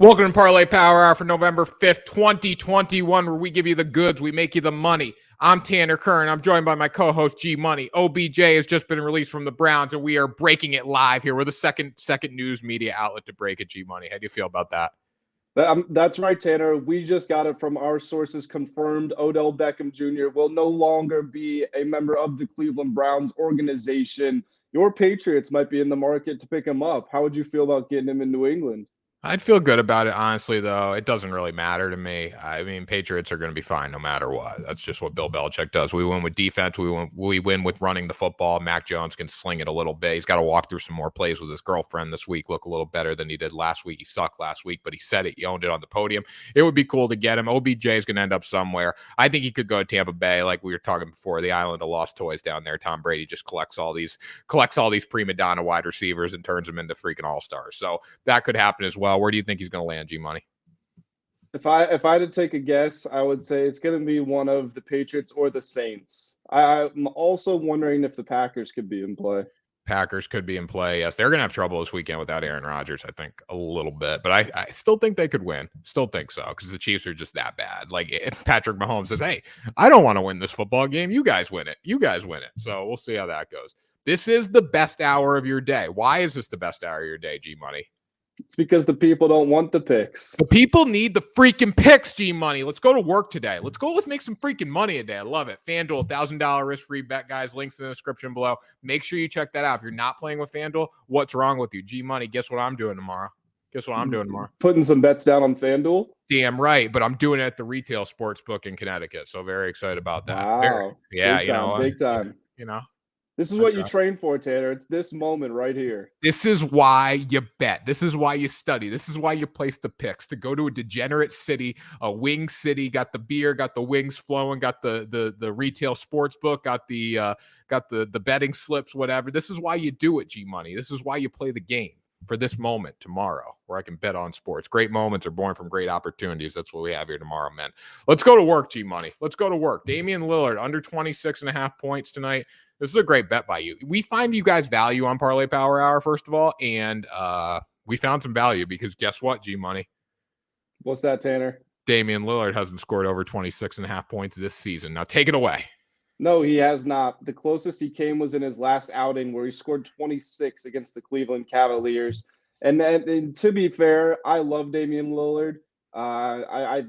Welcome to Parlay Power Hour for November 5th, 2021, where we give you the goods, we make you the money. I'm Tanner Kern. I'm joined by my co-host G Money. OBJ has just been released from the Browns, and we are breaking it live here. We're the second news media outlet to break it, G Money. How do you feel about that? That's right, Tanner. We just got it from our sources confirmed. Odell Beckham Jr. will no longer be a member of the Cleveland Browns organization. Your Patriots might be in the market to pick him up. How would you feel about getting him in New England? I'd feel good about it, honestly, though. It doesn't really matter to me. I mean, Patriots are going to be fine no matter what. That's just what Bill Belichick does. We win with defense. We win with running the football. Mac Jones can sling it a little bit. He's got to walk through some more plays with his girlfriend this week, look a little better than he did last week. He sucked last week, but he said it. He owned it on the podium. It would be cool to get him. OBJ is going to end up somewhere. I think he could go to Tampa Bay, like we were talking before, the island of lost toys down there. Tom Brady just collects all these prima donna wide receivers and turns them into freaking all-stars. So that could happen as well. Where do you think he's going to land, G Money? If I had to take a guess, I would say it's going to be one of the Patriots or the Saints. I'm also wondering if the Packers could be in play. Packers could be in play. Yes, they're going to have trouble this weekend without Aaron Rodgers, I think, a little bit. But I still think they could win. Still think so, because the Chiefs are just that bad. Like, if Patrick Mahomes says, hey, I don't want to win this football game. You guys win it. You guys win it. So we'll see how that goes. This is the best hour of your day. Why is this the best hour of your day, G Money? It's because the people don't want the picks. The people need the freaking picks, G Money. Let's go to work today. Let's make some freaking money today. I love it. FanDuel, $1,000 risk-free bet, guys. Links in the description below. Make sure you check that out. If you're not playing with FanDuel, what's wrong with you? G Money, guess what I'm doing tomorrow? Putting some bets down on FanDuel? Damn right, but I'm doing it at the retail sports book in Connecticut, so very excited about that. Wow. Big time. You know. This is what you train for, Tanner. It's this moment right here. This is why you bet. This is why you study. This is why you place the picks, to go to a degenerate city, a wing city, got the beer, got the wings flowing, got the retail sports book, got the betting slips, whatever. This is why you do it, G Money. This is why you play the game, for this moment tomorrow where I can bet on sports. Great moments are born from great opportunities. That's what we have here tomorrow, man. Let's go to work, G Money. Let's go to work. Damian Lillard, under 26.5 points tonight. This is a great bet by you. We find you guys value on Parlay Power Hour, first of all, and we found some value because guess what, G Money? What's that, Tanner? Damian Lillard hasn't scored over 26.5 points this season. Now take it away. No, he has not. The closest he came was in his last outing where he scored 26 against the Cleveland Cavaliers. And to be fair, I love Damian Lillard.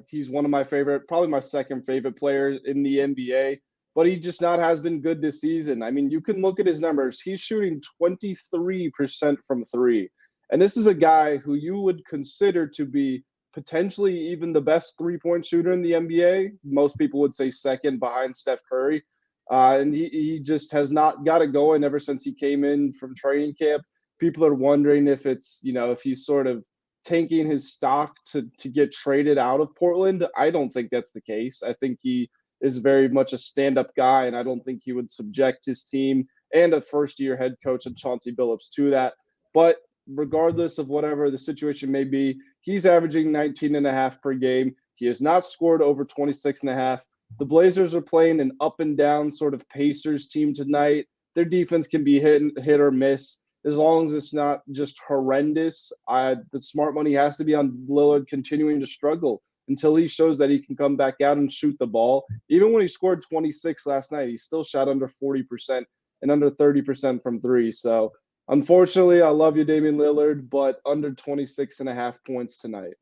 He's one of my favorite, probably my second favorite player in the NBA. But he just has been good this season. I mean, you can look at his numbers. He's shooting 23% from three. And this is a guy who you would consider to be potentially even the best three-point shooter in the NBA. Most people would say second behind Steph Curry. And he just has not got it going ever since he came in from training camp. People are wondering if it's, if he's sort of tanking his stock to get traded out of Portland. I don't think that's the case. I think he is very much a stand-up guy, and I don't think he would subject his team and a first-year head coach and Chauncey Billups to that. But regardless of whatever the situation may be, he's averaging 19.5 per game. He has not scored over 26.5. The Blazers are playing an up-and-down sort of Pacers team tonight. Their defense can be hit or miss. As long as it's not just horrendous, the smart money has to be on Lillard continuing to struggle until he shows that he can come back out and shoot the ball. Even when he scored 26 last night, he still shot under 40% and under 30% from three. So, unfortunately, I love you, Damian Lillard, but under 26.5 points tonight.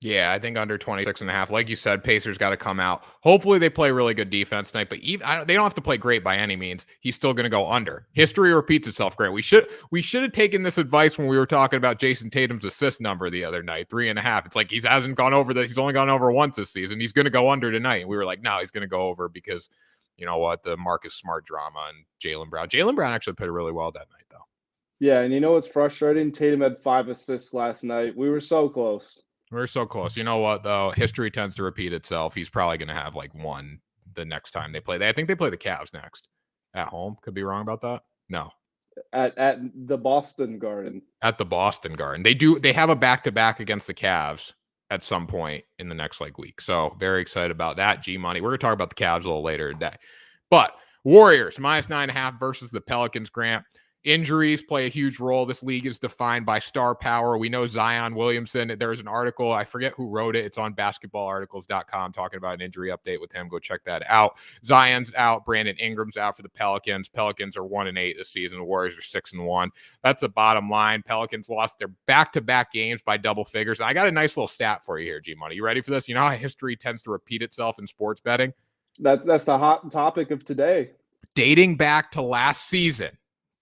Yeah, I think under 26.5. Like you said, Pacers got to come out. Hopefully they play really good defense tonight, but they don't have to play great by any means. He's still going to go under. History repeats itself, Grant. We should have taken this advice when we were talking about Jason Tatum's assist number the other night, 3.5. It's like he's only gone over once this season. He's going to go under tonight. And we were like, no, he's going to go over because, you know what, the Marcus Smart drama and Jaylen Brown. Jaylen Brown actually played really well that night, though. Yeah, and you know what's frustrating? Tatum had 5 assists last night. We were so close. We're so close. You know what, though? History tends to repeat itself. He's probably going to have like one the next time they play. I think they play the Cavs next at home. Could be wrong about that. No. At the Boston Garden. At the Boston Garden. They have a back-to-back against the Cavs at some point in the next week. So very excited about that. G Money. We're going to talk about the Cavs a little later today. But Warriors, -9.5 versus the Pelicans, Grant. Injuries play a huge role. This league is defined by star power. We know Zion Williamson. There's an article, I forget who wrote it. It's on basketballarticles.com talking about an injury update with him. Go check that out. Zion's out. Brandon Ingram's out for the Pelicans. Pelicans are 1-8 this season. The Warriors are 6-1. That's the bottom line. Pelicans lost their back-to-back games by double figures. I got a nice little stat for you here, G-Money. You ready for this? You know how history tends to repeat itself in sports betting? That's the hot topic of today. Dating back to last season,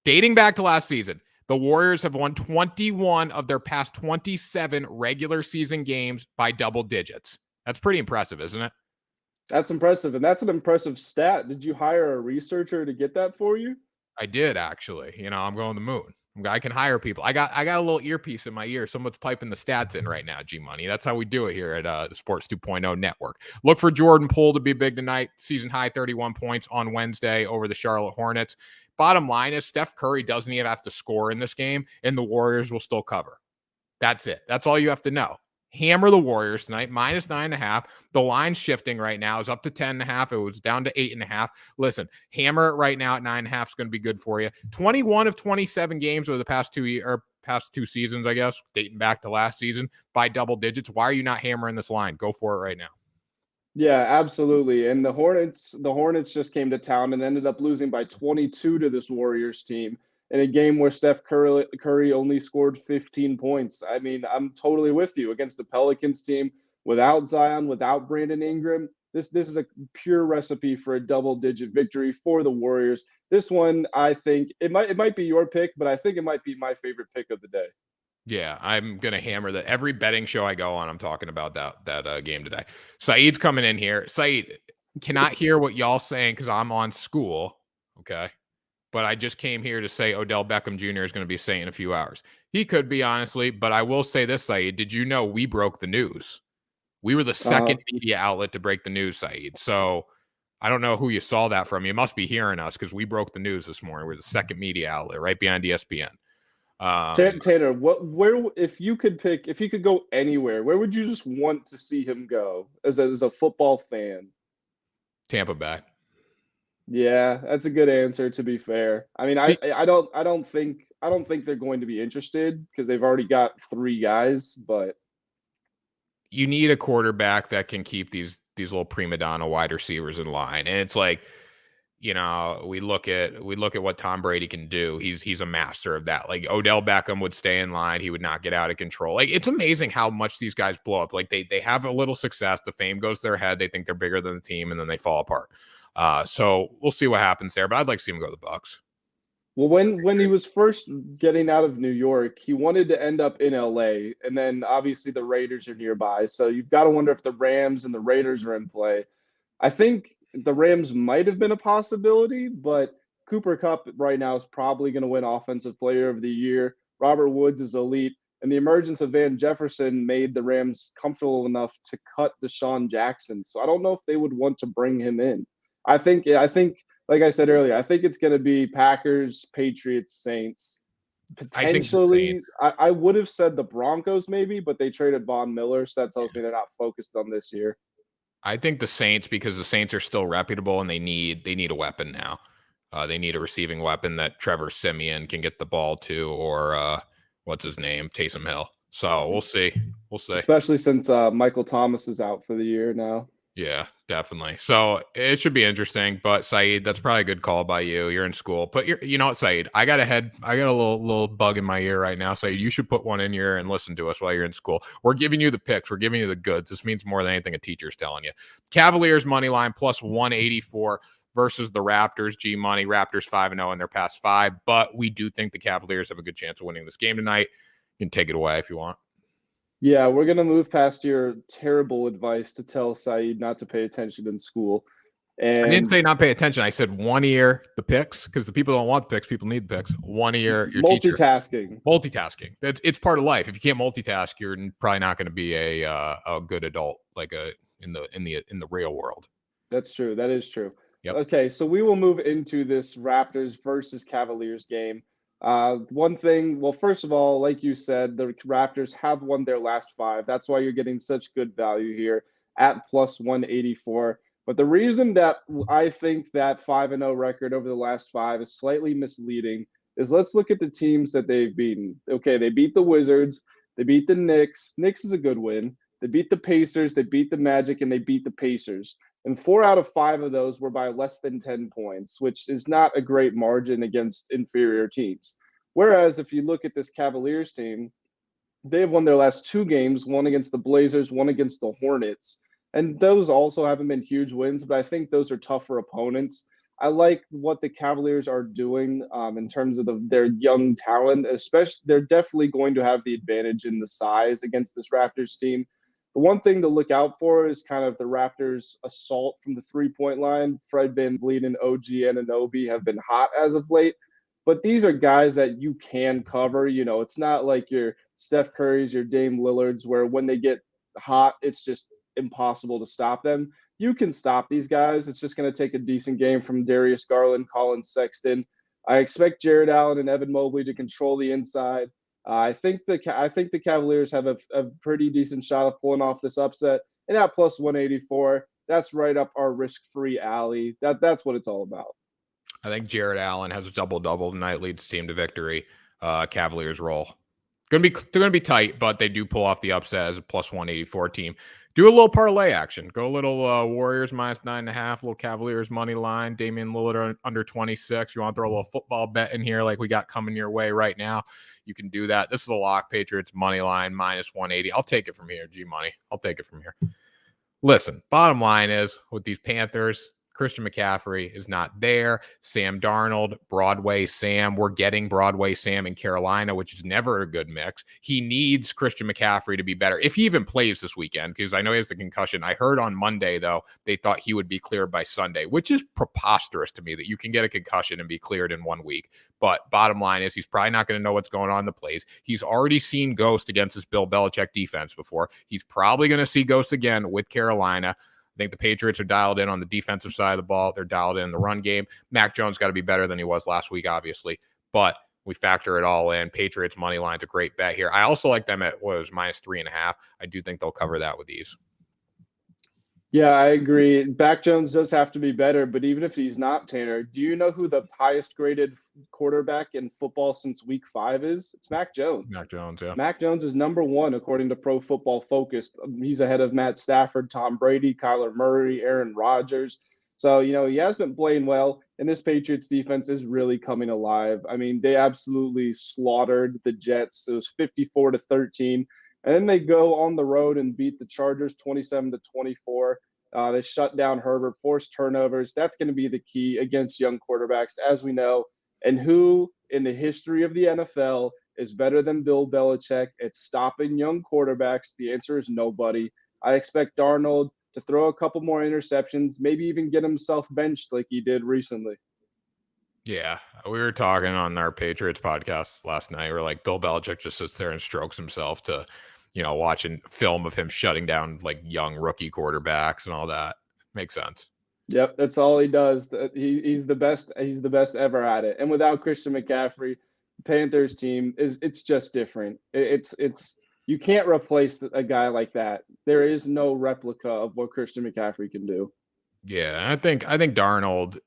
the Warriors have won 21 of their past 27 regular season games by double digits. That's pretty impressive, isn't it? That's impressive, and that's an impressive stat. Did you hire a researcher to get that for you? I did, actually. I'm going to the moon. I can hire people. I got a little earpiece in my ear. Someone's piping the stats in right now, G-Money. That's how we do it here at the Sports 2.0 Network. Look for Jordan Poole to be big tonight. Season high 31 points on Wednesday over the Charlotte Hornets. Bottom line is Steph Curry doesn't even have to score in this game, and the Warriors will still cover. That's it. That's all you have to know. Hammer the Warriors tonight, -9.5. The line's shifting right now. It's up to 10.5. It was down to 8.5. Listen, hammer it right now at 9.5 is going to be good for you. 21 of 27 games over the past two seasons, I guess, dating back to last season by double digits. Why are you not hammering this line? Go for it right now. Yeah, absolutely. And the Hornets just came to town and ended up losing by 22 to this Warriors team in a game where Steph Curry only scored 15 points. I mean, I'm totally with you against the Pelicans team without Zion, without Brandon Ingram. This is a pure recipe for a double-digit victory for the Warriors. This one, I think it might be your pick, but I think it might be my favorite pick of the day. Yeah, I'm gonna hammer that. Every betting show I go on, I'm talking about that game today. Saeed's coming in here. Saeed cannot hear what y'all saying because I'm on school. Okay, but I just came here to say Odell Beckham Jr. is going to be saying in a few hours. He could be, honestly, but I will say this, Saeed. Did you know we broke the news? We were the second media outlet to break the news, Saeed. So I don't know who you saw that from. You must be hearing us because we broke the news this morning. We're the second media outlet right behind ESPN. Tanner, where if you could go anywhere, where would you just want to see him go as a football fan? Tampa Bay. Yeah, that's a good answer. To be fair, I mean, I don't think they're going to be interested because they've already got 3 guys. But you need a quarterback that can keep these little prima donna wide receivers in line, and it's like, we look at what Tom Brady can do. He's a master of that. Like Odell Beckham would stay in line. He would not get out of control. Like it's amazing how much these guys blow up. Like they have a little success. The fame goes to their head. They think they're bigger than the team, and then they fall apart. So we'll see what happens there. But I'd like to see him go to the Bucs. well, when he was first getting out of New York, he wanted to end up in LA, and then obviously the Raiders are nearby. So you've got to wonder if the Rams and the Raiders are in play. I think the Rams might have been a possibility, but Cooper Kupp right now is probably going to win Offensive Player of the Year. Robert Woods is elite, and the emergence of Van Jefferson made the Rams comfortable enough to cut Deshaun Jackson. So I don't know if they would want to bring him in. I think, like I said earlier, I think it's going to be Packers, Patriots, Saints. Potentially, I would have said the Broncos maybe, but they traded Von Miller, so that tells me they're not focused on this year. I think the Saints, because the Saints are still reputable and they need a weapon now. They need a receiving weapon that Trevor Siemian can get the ball to, or what's his name, Taysom Hill. So we'll see. Especially since Michael Thomas is out for the year now. Yeah, definitely. So it should be interesting. But Saeed, that's probably a good call by you. You're in school. You know what, Saeed? I got a little bug in my ear right now. Saeed, you should put one in your ear and listen to us while you're in school. We're giving you the picks. We're giving you the goods. This means more than anything a teacher's telling you. Cavaliers money line plus 184 versus the Raptors. G money. Raptors 5-0 in their past 5. But we do think the Cavaliers have a good chance of winning this game tonight. You can take it away if you want. Yeah, we're going to move past your terrible advice to tell Saeed not to pay attention in school. And I didn't say not pay attention. I said one ear the picks, because the people don't want the picks. People need the picks. One ear your multitasking. Teacher. Multitasking. It's part of life. If you can't multitask, you're probably not going to be a good adult in the real world. That's true. That is true. Yep. Okay, so we will move into this Raptors versus Cavaliers game. One thing, well, first of all, like you said, the Raptors have won their last 5. That's why you're getting such good value here at plus 184. But the reason that I think that 5-0 record over the last 5 is slightly misleading is let's look at the teams that they've beaten. Okay, they beat the Wizards, they beat the Knicks. Knicks is a good win. They beat the Pacers, they beat the Magic, and they beat the Pacers. And 4 out of 5 of those were by less than 10 points, which is not a great margin against inferior teams. Whereas if you look at this Cavaliers team, they've won their last 2 games, one against the Blazers, one against the Hornets. And those also haven't been huge wins, but I think those are tougher opponents. I like what the Cavaliers are doing in terms of their young talent, especially they're definitely going to have the advantage in the size against this Raptors team. The one thing to look out for is kind of the Raptors' assault from the three-point line. Fred VanVleet and OG Anunoby have been hot as of late, but these are guys that you can cover. You know, it's not like your Steph Curry's, your Dame Lillard's, where when they get hot, it's just impossible to stop them. You can stop these guys. It's just going to take a decent game from Darius Garland, Colin Sexton. I expect Jared Allen and Evan Mobley to control the inside. I think the Cavaliers have a pretty decent shot of pulling off this upset. And at plus 184, that's right up our risk-free alley. That's what it's all about. I think Jared Allen has a double-double tonight, leads the team to victory. Cavaliers roll. They're gonna be tight, but they do pull off the upset as a plus 184 team. Do a little parlay action. Go a little Warriors minus 9.5, little Cavaliers money line. Damian Lillard under 26. You want to throw a little football bet in here like we got coming your way right now? You can do that. This is a lock. Patriots money line minus 180. I'll take it from here, G Money. I'll take it from here. Listen, bottom line is with these Panthers, Christian McCaffrey is not there. Sam Darnold, Broadway Sam. We're getting Broadway Sam in Carolina, which is never a good mix. He needs Christian McCaffrey to be better, if he even plays this weekend, because I know he has the concussion. I heard on Monday, though, they thought he would be cleared by Sunday, which is preposterous to me that you can get a concussion and be cleared in 1 week. But bottom line is he's probably not going to know what's going on in the plays. He's already seen ghost against this Bill Belichick defense before. He's probably going to see ghost again with Carolina. I think the Patriots are dialed in on the defensive side of the ball. They're dialed in the run game. Mac Jones got to be better than he was last week, obviously. But we factor it all in. Patriots money line's a great bet here. I also like them at what was minus 3.5. I do think they'll cover that with ease. Yeah, I agree. Mac Jones does have to be better, but even if he's not, Tanner, do you know who the highest graded quarterback in football since week 5 is? It's Mac Jones. Mac Jones, yeah. Mac Jones is number 1 according to Pro Football Focus. He's ahead of Matt Stafford, Tom Brady, Kyler Murray, Aaron Rodgers. So, you know, he has been playing well, and this Patriots defense is really coming alive. I mean, they absolutely slaughtered the Jets. It was 54-13. And then they go on the road and beat the Chargers 27-24. They shut down Herbert, forced turnovers. That's going to be the key against young quarterbacks, as we know. And who in the history of the NFL is better than Bill Belichick at stopping young quarterbacks? The answer is nobody. I expect Darnold to throw a couple more interceptions, maybe even get himself benched like he did recently. Yeah, we were talking on our Patriots podcast last night. We're like, Bill Belichick just sits there and strokes himself to, you know, watching film of him shutting down like young rookie quarterbacks and all that. Makes sense. Yep, that's all he does. He's the best. He's the best ever at it. And without Christian McCaffrey, the Panthers team it's just different. It's you can't replace a guy like that. There is no replica of what Christian McCaffrey can do. Yeah, I think Darnold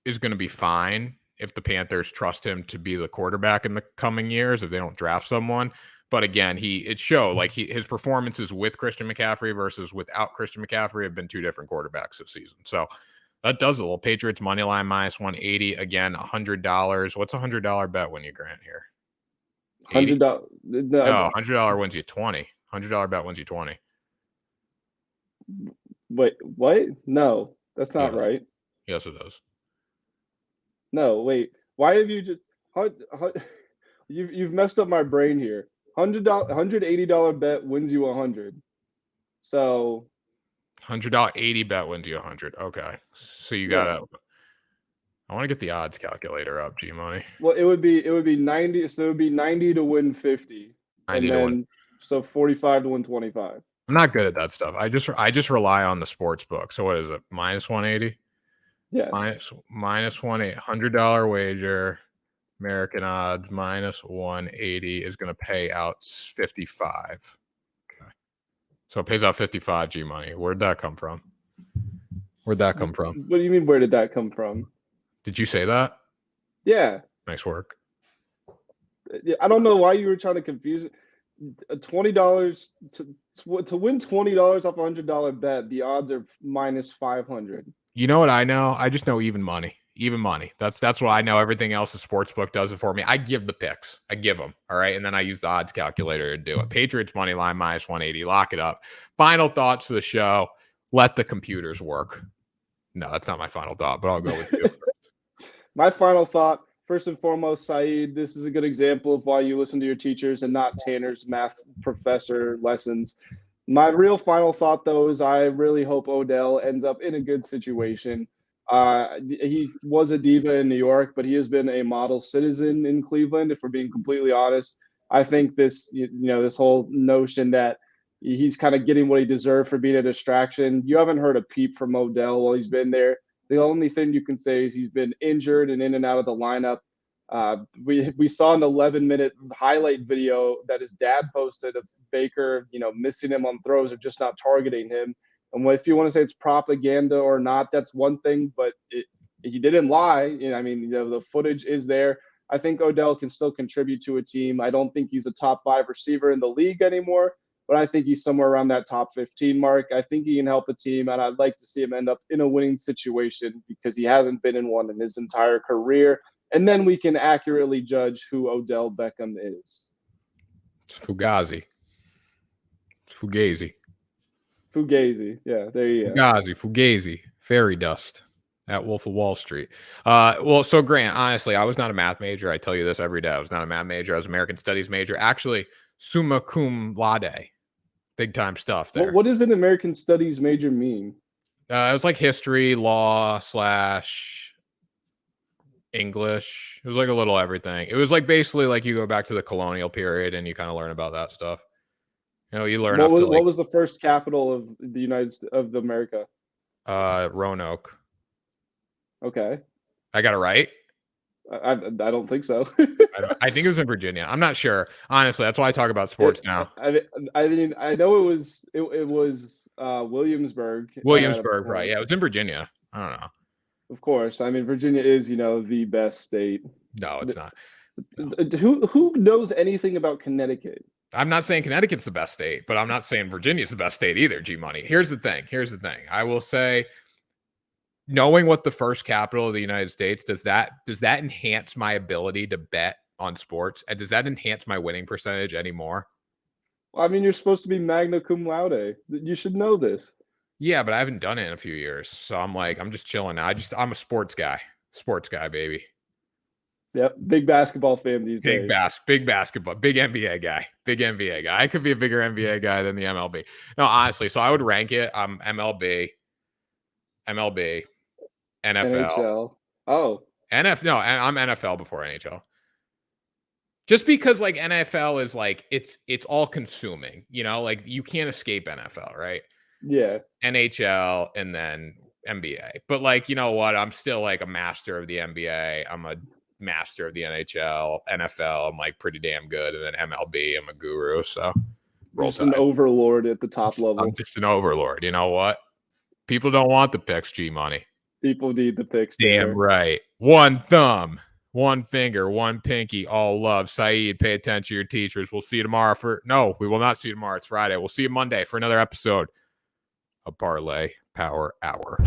is going to be fine if the Panthers trust him to be the quarterback in the coming years, if they don't draft someone. But again, his performances with Christian McCaffrey versus without Christian McCaffrey have been 2 different quarterbacks this season. So that does a little. Patriots money line minus 180. Again, $100. What's a $100 bet win you, Grant, here? $100. No, $100 wins you 20. $100 bet wins you 20. Wait, what? No, that's not right. Yes, it does. No, wait. Why have you just you've messed up my brain here. $180 bet wins you 100. So $100 80 bet wins you 100. Okay, so you gotta. I want to get the odds calculator up, G Money. Well, it would be 90. So it would be 90 to win 50, and then so 45 to win 25. I'm not good at that stuff. I just rely on the sports book. So what is it? Minus 180. Yes. Minus 180. $100 wager. American odds minus 180 is going to pay out 55. Okay. So it pays out 55, G Money. Where'd that come from? What do you mean, where did that come from? Did you say that? Yeah. Nice work. I don't know why you were trying to confuse it. $20 to win $20 off a $100 bet. The odds are minus 500. You know what I know? I just know even money. Even money. That's what I know. Everything else, the sportsbook does it for me. I give the picks. I give them. All right. And then I use the odds calculator to do it. Patriots money line minus 180. Lock it up. Final thoughts for the show. Let the computers work. No, that's not my final thought, but I'll go with you. My final thought, first and foremost, Saeed, this is a good example of why you listen to your teachers and not Tanner's math professor lessons. My real final thought, though, is I really hope Odell ends up in a good situation. He was a diva in New York, but he has been a model citizen in Cleveland, if we're being completely honest. I think this whole notion that he's kind of getting what he deserved for being a distraction. You haven't heard a peep from Odell while he's been there. The only thing you can say is he's been injured and in and out of the lineup. We saw an 11-minute highlight video that his dad posted of Baker, missing him on throws or just not targeting him. And if you want to say it's propaganda or not, that's one thing, but he didn't lie. The footage is there. I think Odell can still contribute to a team. I don't think he's a top 5 receiver in the league anymore, but I think he's somewhere around that top 15 mark. I think he can help a team, and I'd like to see him end up in a winning situation because he hasn't been in one in his entire career. And then we can accurately judge who Odell Beckham is. It's Fugazi. Fugazi. Yeah, there you go. Fugazi. Fairy dust at Wolf of Wall Street. So Grant, honestly, I was not a math major. I tell you this every day. I was not a math major. I was an American Studies major. Actually, summa cum laude. Big time stuff there. What does an American Studies major mean? It was like history, law / English. It was like a little everything. It was like basically like you go back to the colonial period and you kind of learn about that stuff. You learn what was the first capital of the United States of America? Roanoke. Okay. I got it right? I don't think so. I think it was in Virginia. I'm not sure. Honestly, that's why I talk about sports now. I know it was Williamsburg. Williamsburg, right. Yeah, it was in Virginia. I don't know. Of course. Virginia is, the best state. No, it's not. No. Who knows anything about Connecticut? I'm not saying Connecticut's the best state, but I'm not saying Virginia's the best state either, G-Money. Here's the thing. I will say, knowing what the first capital of the United States, does that enhance my ability to bet on sports? And does that enhance my winning percentage anymore? Well, you're supposed to be magna cum laude. You should know this. Yeah, but I haven't done it in a few years. So I'm just chilling now. I'm a sports guy. Sports guy, baby. Yep, big basketball fan these days. Big basketball, big NBA guy. I could be a bigger NBA guy than the MLB. No, honestly, so I would rank it. MLB, NFL. NHL. Oh. I'm NFL before NHL. Just because like NFL is like it's all consuming, like you can't escape NFL, right? Yeah. NHL and then NBA. But like, you know what? I'm still like a master of the NBA. I'm a master of the NHL. NFL, I'm like pretty damn good. And then MLB, I'm a guru. So just an overlord at the top level. I'm just an overlord. You know what? People don't want the picks, G-Money. People need the picks. Damn right. One thumb, one finger, one pinky, all love. Saeed, pay attention to your teachers. We'll see you tomorrow no, we will not see you tomorrow. It's Friday. We'll see you Monday for another episode of Parlay Power Hour.